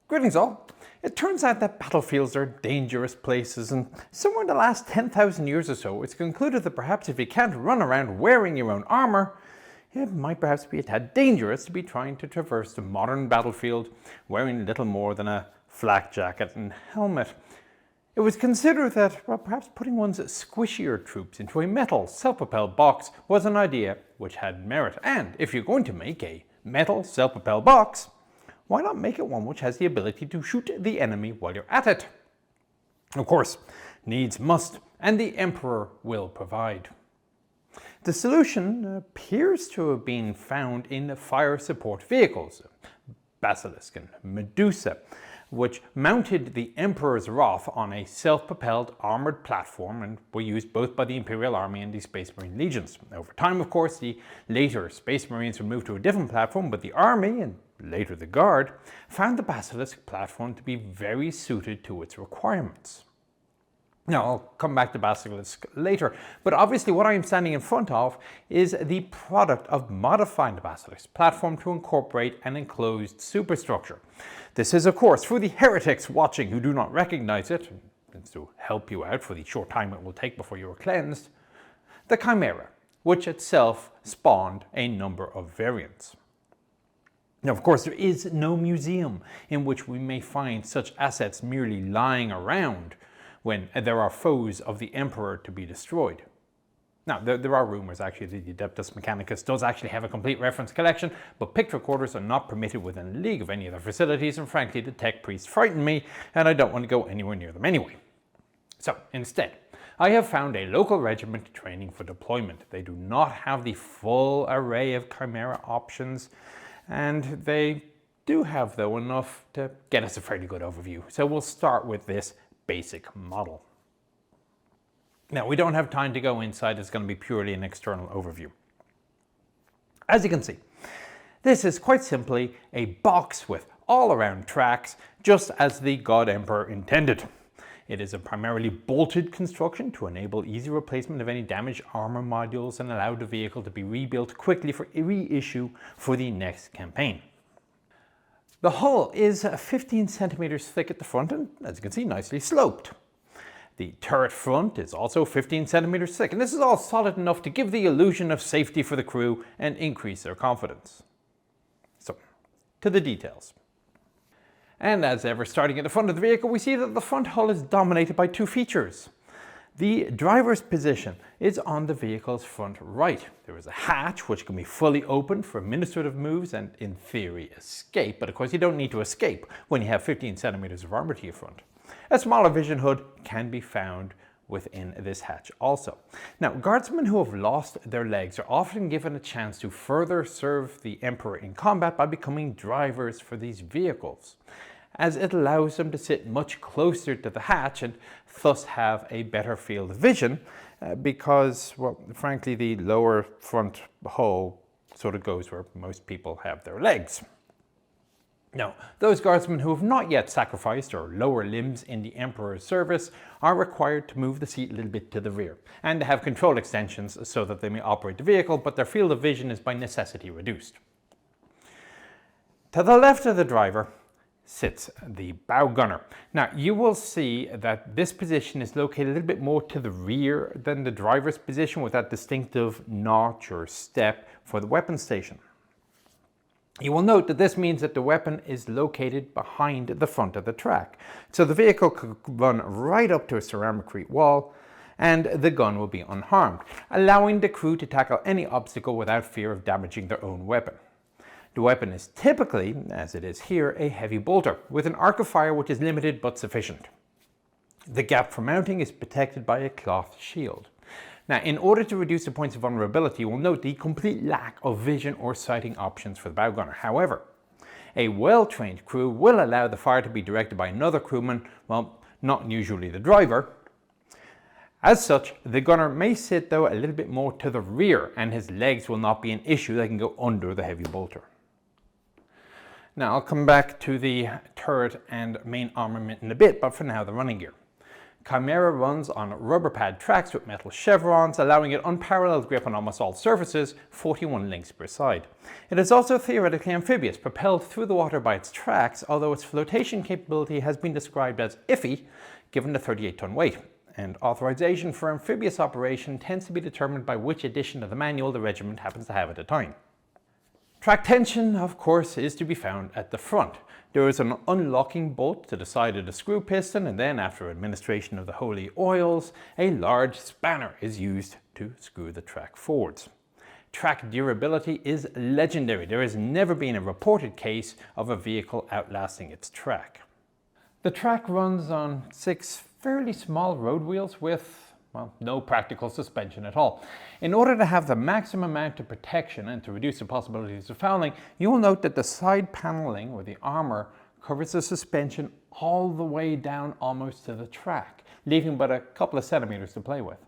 Greetings all. It turns out that battlefields are dangerous places, and somewhere in the last 10,000 years or so it's concluded that perhaps if you can't run around wearing your own armor, it might perhaps be a tad dangerous to be trying to traverse the modern battlefield wearing little more than a flak jacket and helmet. It was considered that, well, perhaps putting one's squishier troops into a metal self-propelled box was an idea which had merit. And if you're going to make a metal self-propelled box, why not make it one which has the ability to shoot the enemy while you're at it? Of course, needs must, and the Emperor will provide. The solution appears to have been found in fire support vehicles, Basilisk and Medusa, which mounted the Emperor's Wrath on a self-propelled armoured platform and were used both by the Imperial Army and the Space Marine Legions. Over time, of course, the later Space Marines would move to a different platform, but the Army, and later the Guard, found the Basilisk platform to be very suited to its requirements. Now, I'll come back to Basilisk later, but obviously what I am standing in front of is the product of modifying the Basilisk platform to incorporate an enclosed superstructure. This is, of course, for the heretics watching who do not recognize it, and to help you out for the short time it will take before you are cleansed, the Chimera, which itself spawned a number of variants. Now, of course, there is no museum in which we may find such assets merely lying around when there are foes of the Emperor to be destroyed. Now, there are rumors actually that the Adeptus Mechanicus does actually have a complete reference collection, but picked recorders are not permitted within the League of any of their facilities, and frankly, the tech priests frighten me, and I don't want to go anywhere near them anyway. So, instead, I have found a local regiment training for deployment. They do not have the full array of Chimera options, and they do have, though, enough to get us a fairly good overview. So we'll start with this basic model. Now, we don't have time to go inside, it's going to be purely an external overview. As you can see, this is quite simply a box with all-around tracks, just as the God Emperor intended. It is a primarily bolted construction to enable easy replacement of any damaged armor modules and allow the vehicle to be rebuilt quickly for reissue for the next campaign. The hull is 15 centimeters thick at the front and, as you can see, nicely sloped. The turret front is also 15 centimeters thick, and this is all solid enough to give the illusion of safety for the crew and increase their confidence. So, to the details. And as ever, starting at the front of the vehicle, we see that the front hull is dominated by two features. The driver's position is on the vehicle's front right. There is a hatch which can be fully opened for administrative moves and, in theory, escape. But of course, you don't need to escape when you have 15 centimeters of armor to your front. A smaller vision hood can be found within this hatch also. Now, guardsmen who have lost their legs are often given a chance to further serve the Emperor in combat by becoming drivers for these vehicles, as it allows them to sit much closer to the hatch and thus have a better field of vision because, well, frankly, the lower front hull sort of goes where most people have their legs. Now, those guardsmen who have not yet sacrificed or lower limbs in the Emperor's service are required to move the seat a little bit to the rear and to have control extensions so that they may operate the vehicle, but their field of vision is by necessity reduced. To the left of the driver sits the bow gunner. Now, you will see that this position is located a little bit more to the rear than the driver's position, with that distinctive notch or step for the weapon station. You will note that this means that the weapon is located behind the front of the track. So the vehicle could run right up to a ceramicrete wall and the gun will be unharmed, allowing the crew to tackle any obstacle without fear of damaging their own weapon. The weapon is typically, as it is here, a heavy bolter with an arc of fire which is limited but sufficient. The gap for mounting is protected by a cloth shield. Now, in order to reduce the points of vulnerability, you will note the complete lack of vision or sighting options for the bow gunner. However, a well-trained crew will allow the fire to be directed by another crewman, well, not usually the driver. As such, the gunner may sit, though, a little bit more to the rear, and his legs will not be an issue. They can go under the heavy bolter. Now, I'll come back to the turret and main armament in a bit, but for now, the running gear. Chimera runs on rubber pad tracks with metal chevrons, allowing it unparalleled grip on almost all surfaces, 41 links per side. It is also theoretically amphibious, propelled through the water by its tracks, although its flotation capability has been described as iffy, given the 38-ton weight. And authorization for amphibious operation tends to be determined by which edition of the manual the regiment happens to have at the time. Track tension, of course, is to be found at the front. There is an unlocking bolt to the side of the screw piston, and then after administration of the holy oils, a large spanner is used to screw the track forwards. Track durability is legendary. There has never been a reported case of a vehicle outlasting its track. The track runs on 6 fairly small road wheels with, well, no practical suspension at all. In order to have the maximum amount of protection and to reduce the possibilities of fouling, you will note that the side paneling or the armor covers the suspension all the way down almost to the track, leaving but a couple of centimeters to play with.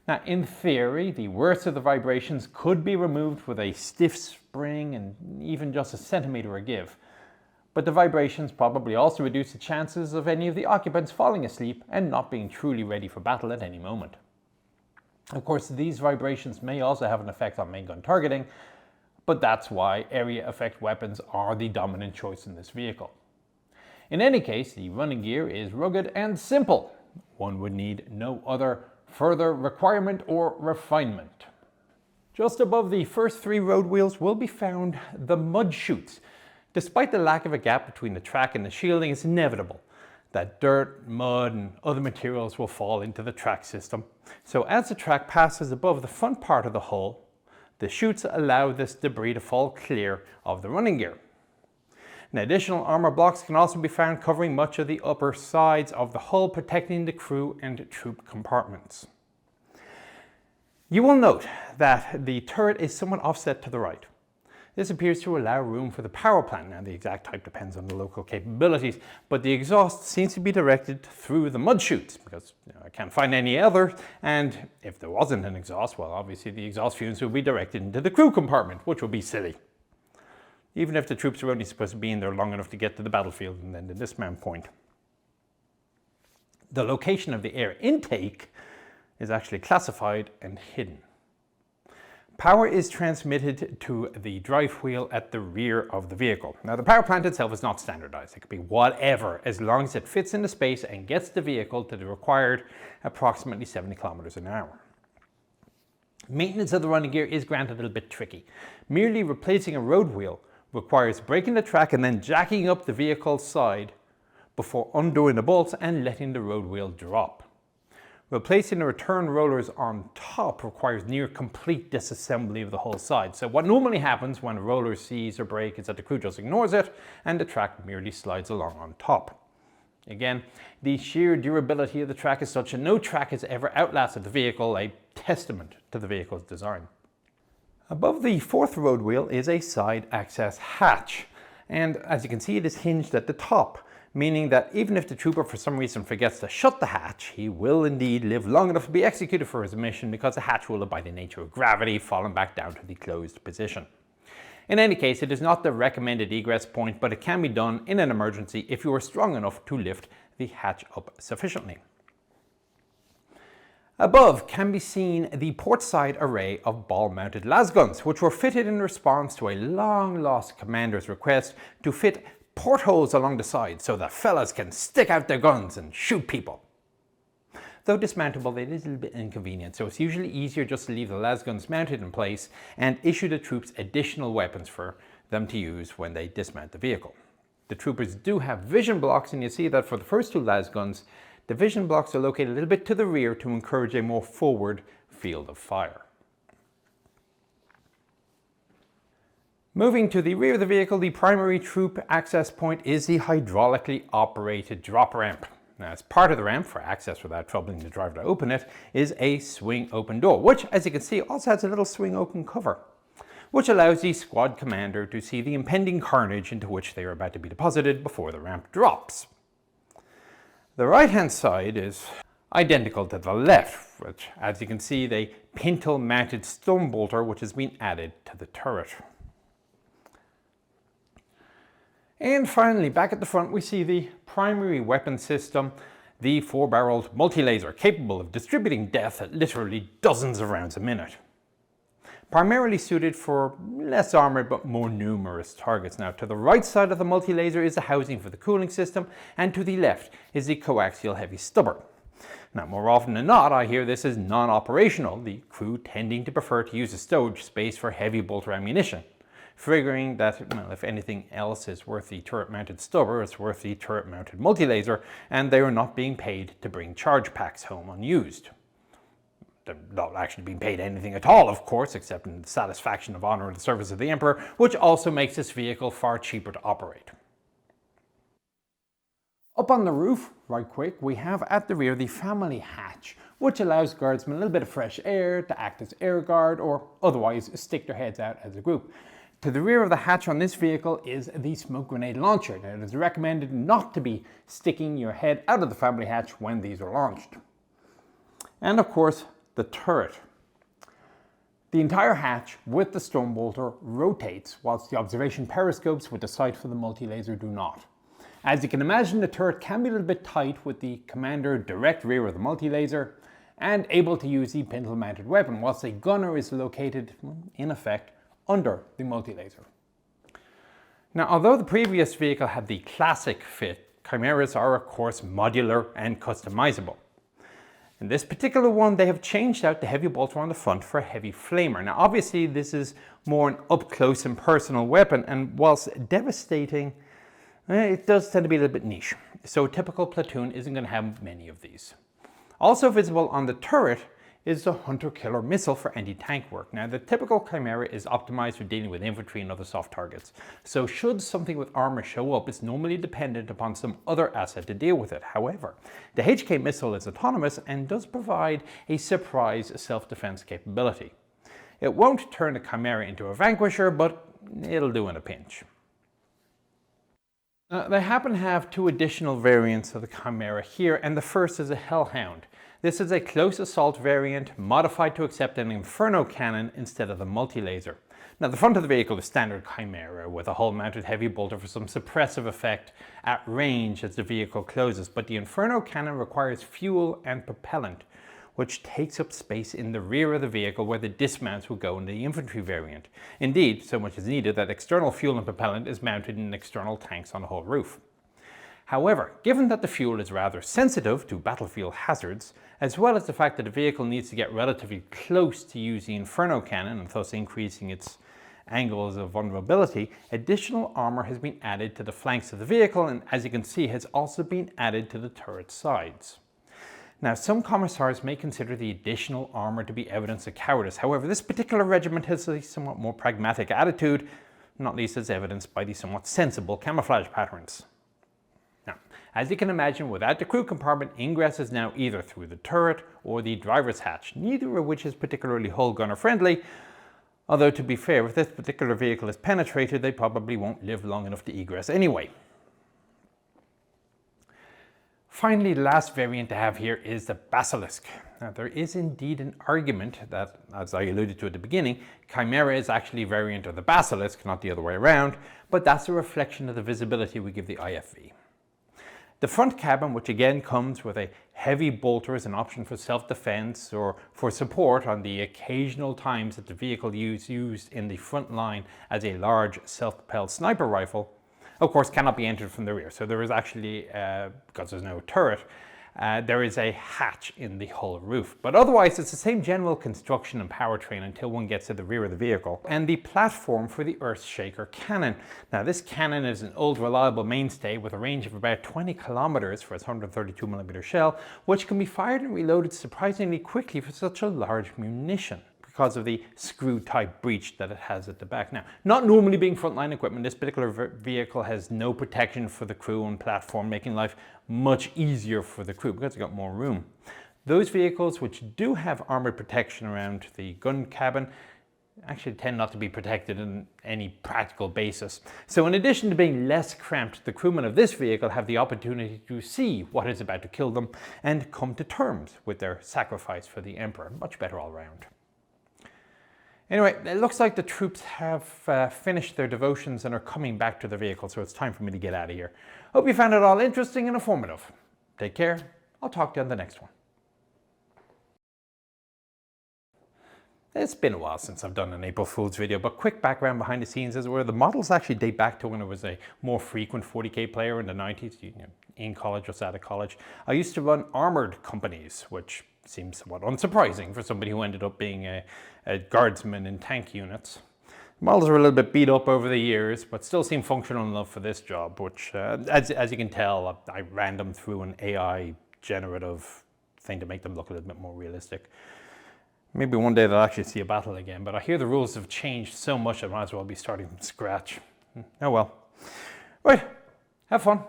Now, in theory, the worst of the vibrations could be removed with a stiff spring and even just a centimeter of give. But the vibrations probably also reduce the chances of any of the occupants falling asleep and not being truly ready for battle at any moment. Of course, these vibrations may also have an effect on main gun targeting, but that's why area effect weapons are the dominant choice in this vehicle. In any case, the running gear is rugged and simple. One would need no other further requirement or refinement. Just above the first 3 road wheels will be found the mud chutes. Despite the lack of a gap between the track and the shielding, it's inevitable that dirt, mud, and other materials will fall into the track system. So as the track passes above the front part of the hull, the chutes allow this debris to fall clear of the running gear. Now, additional armor blocks can also be found covering much of the upper sides of the hull, protecting the crew and troop compartments. You will note that the turret is somewhat offset to the right. This appears to allow room for the power plant. Now, the exact type depends on the local capabilities, but the exhaust seems to be directed through the mud chutes because I can't find any other, and if there wasn't an exhaust, well, obviously the exhaust fumes would be directed into the crew compartment, which would be silly. Even if the troops are only supposed to be in there long enough to get to the battlefield and then the dismount point. The location of the air intake is actually classified and hidden. Power is transmitted to the drive wheel at the rear of the vehicle. Now, the power plant itself is not standardized. It could be whatever, as long as it fits into space and gets the vehicle to the required approximately 70 kilometers an hour. Maintenance of the running gear is granted a little bit tricky. Merely replacing a road wheel requires breaking the track and then jacking up the vehicle's side before undoing the bolts and letting the road wheel drop. Replacing the return rollers on top requires near complete disassembly of the whole side. So what normally happens when a roller sees or break is that the crew just ignores it and the track merely slides along on top. Again, the sheer durability of the track is such that no track has ever outlasted the vehicle, a testament to the vehicle's design. Above the 4th road wheel is a side access hatch, and as you can see, it is hinged at the top, meaning that even if the trooper for some reason forgets to shut the hatch, he will indeed live long enough to be executed for his mission because the hatch will, by the nature of gravity, falling back down to the closed position. In any case, it is not the recommended egress point, but it can be done in an emergency if you are strong enough to lift the hatch up sufficiently. Above can be seen the port side array of ball-mounted lasguns, which were fitted in response to a long-lost commander's request to fit portholes along the side so that fellas can stick out their guns and shoot people. Though dismountable, it is a little bit inconvenient, so it's usually easier just to leave the lasguns mounted in place and issue the troops additional weapons for them to use when they dismount the vehicle. The troopers do have vision blocks, and you see that for the first 2 lasguns, the vision blocks are located a little bit to the rear to encourage a more forward field of fire. Moving to the rear of the vehicle, the primary troop access point is the hydraulically operated drop ramp. Now, as part of the ramp, for access without troubling the driver to open it, is a swing open door, which, as you can see, also has a little swing open cover, which allows the squad commander to see the impending carnage into which they are about to be deposited before the ramp drops. The right-hand side is identical to the left, which, as you can see, the pintle-mounted stun bolter which has been added to the turret. And finally, back at the front, we see the primary weapon system. the 4-barreled multi-laser capable of distributing death at literally dozens of rounds a minute. Primarily suited for less armoured but more numerous targets. Now, to the right side of the multi-laser is the housing for the cooling system, and to the left is the coaxial heavy stubber. Now, more often than not, I hear this is non-operational, the crew tending to prefer to use the stowage space for heavy bolter ammunition, figuring that, well, if anything else is worth the turret-mounted stubber, it's worth the turret-mounted multi-laser, and they are not being paid to bring charge packs home unused. They're not actually being paid anything at all, of course, except in the satisfaction of honour and the service of the Emperor, which also makes this vehicle far cheaper to operate. Up on the roof, right quick, we have at the rear the family hatch, which allows guardsmen a little bit of fresh air to act as air guard or otherwise stick their heads out as a group. To the rear of the hatch on this vehicle is the smoke grenade launcher. Now, it is recommended not to be sticking your head out of the family hatch when these are launched. And of course, the turret. The entire hatch with the storm bolter rotates, whilst the observation periscopes with the sight for the multi-laser do not. As you can imagine, the turret can be a little bit tight with the commander direct rear of the multi-laser and able to use the pintle-mounted weapon, whilst a gunner is located, in effect, under the multi-laser. Now, although the previous vehicle had the classic fit, Chimeras are of course modular and customizable. In this particular one, they have changed out the heavy bolter on the front for a heavy flamer. Now, obviously, this is more an up-close and personal weapon, and whilst devastating, it does tend to be a little bit niche. So a typical platoon isn't going to have many of these. Also visible on the turret is the hunter-killer missile for anti-tank work. Now, the typical Chimera is optimized for dealing with infantry and other soft targets. So should something with armor show up, it's normally dependent upon some other asset to deal with it. However, the HK missile is autonomous and does provide a surprise self-defense capability. It won't turn the Chimera into a vanquisher, but it'll do in a pinch. They happen to have two additional variants of the Chimera here, and the first is a Hellhound. This is a close assault variant modified to accept an Inferno cannon instead of the multi-laser. Now, the front of the vehicle is standard Chimera with a hull-mounted heavy bolter for some suppressive effect at range as the vehicle closes, but the Inferno cannon requires fuel and propellant, which takes up space in the rear of the vehicle where the dismounts will go in the infantry variant. Indeed, so much is needed that external fuel and propellant is mounted in external tanks on the whole roof. However, given that the fuel is rather sensitive to battlefield hazards, as well as the fact that the vehicle needs to get relatively close to use the Inferno cannon and thus increasing its angles of vulnerability, additional armor has been added to the flanks of the vehicle and, as you can see, has also been added to the turret sides. Now, some commissars may consider the additional armor to be evidence of cowardice. However, this particular regiment has a somewhat more pragmatic attitude, not least as evidenced by the somewhat sensible camouflage patterns. Now, as you can imagine, without the crew compartment, ingress is now either through the turret or the driver's hatch, neither of which is particularly hull gunner friendly, although to be fair, if this particular vehicle is penetrated, they probably won't live long enough to egress anyway. Finally, the last variant to have here is the Basilisk. Now, there is indeed an argument that, as I alluded to at the beginning, Chimera is actually a variant of the Basilisk, not the other way around, but that's a reflection of the visibility we give the IFV. The front cabin, which again comes with a heavy bolter as an option for self-defense or for support on the occasional times that the vehicle is used in the front line as a large self-propelled sniper rifle, of course cannot be entered from the rear. So there is actually, because there's no turret, there is a hatch in the hull roof. But otherwise it's the same general construction and powertrain until one gets to the rear of the vehicle. And the platform for the Earthshaker cannon. Now, this cannon is an old reliable mainstay with a range of about 20 kilometers for its 132mm shell, which can be fired and reloaded surprisingly quickly for such a large munition, because of the screw-type breech that it has at the back. Now, not normally being frontline equipment, this particular vehicle has no protection for the crew and platform, making life much easier for the crew because it's got more room. Those vehicles which do have armored protection around the gun cabin actually tend not to be protected on any practical basis. So in addition to being less cramped, the crewmen of this vehicle have the opportunity to see what is about to kill them and come to terms with their sacrifice for the Emperor. Much better all round. Anyway, it looks like the troops have finished their devotions and are coming back to the vehicle, so it's time for me to get out of here. Hope you found it all interesting and informative. Take care, I'll talk to you on the next one. It's been a while since I've done an April Fool's video, but quick background behind the scenes as it were. The models actually date back to when I was a more frequent 40k player in the 90s, in college, just out of college. I used to run armored companies, which seems somewhat unsurprising for somebody who ended up being a guardsman in tank units. The models are a little bit beat up over the years, but still seem functional enough for this job, which, as you can tell, I ran them through an AI generative thing to make them look a little bit more realistic. Maybe one day they'll actually see a battle again, but I hear the rules have changed so much I might as well be starting from scratch. Oh well. Right, have fun.